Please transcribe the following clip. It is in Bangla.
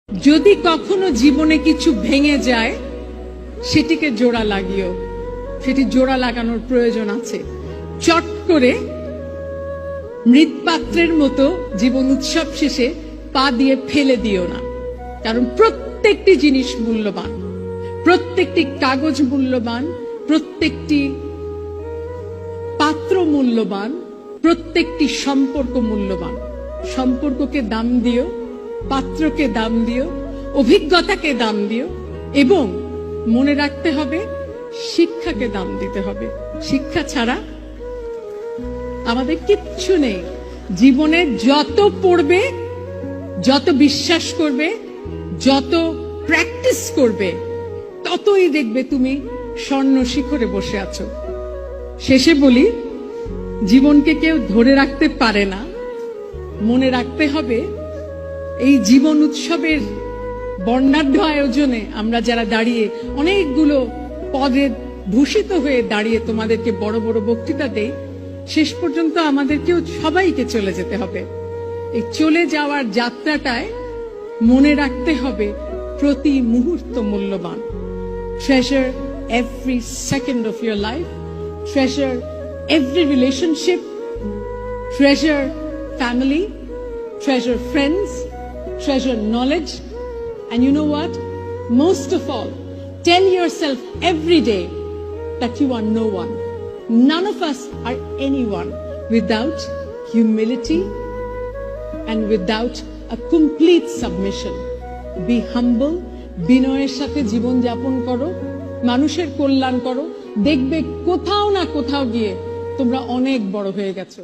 যদি কখনো জীবনে কিছু ভেঙে যায় সেটিকে জোড়া লাগিও, সেটি জোড়া লাগানোর প্রয়োজন আছে। চট করে মৃৎপাত্রের মতো জীবন উৎসব শেষে পা দিয়ে ফেলে দিও না, কারণ প্রত্যেকটি জিনিস মূল্যবান, প্রত্যেকটি কাগজ মূল্যবান, প্রত্যেকটি পাত্র মূল্যবান, প্রত্যেকটি সম্পর্ক মূল্যবান। সম্পর্ককে দাম দিও, পাত্রকে দাম দিও, অভিজ্ঞতাকে দাম দিও, এবং মনে রাখতে হবে শিক্ষাকে দাম দিতে হবে। শিক্ষা ছাড়া আমাদের কিচ্ছু নেই। জীবনে যত পড়বে, যত বিশ্বাস করবে, যত প্র্যাকটিস করবে, ততই দেখবে তুমি স্বর্ণ শিখরে বসে আছো। শেষে বলি, জীবনকে কেউ ধরে রাখতে পারে না। মনে রাখতে হবে এই জীবন উৎসবের বর্ণাঢ্য আয়োজনে আমরা যারা দাঁড়িয়ে, অনেকগুলো পদে ভূষিত হয়ে দাঁড়িয়ে তোমাদেরকে বড় বড় বক্তৃতা দেই, শেষ পর্যন্ত আমাদেরকেও সবাইকে চলে যেতে হবে। এই চলে যাওয়ার যাত্রাটায় মনে রাখতে হবে প্রতি মুহূর্ত মূল্যবান। Treasure every second of your life, treasure every relationship, treasure family, treasure friends, treasure knowledge, and you know what? Most of all, tell yourself every day that you are no one. None of us are anyone without humility and without a complete submission. Be humble, বিনয়ের সাথে জীবন যাপন করো, মানুষের কল্যাণ করো, দেখবে কোথাও না কোথাও গিয়ে তোমরা অনেক বড় হয়ে গেছো।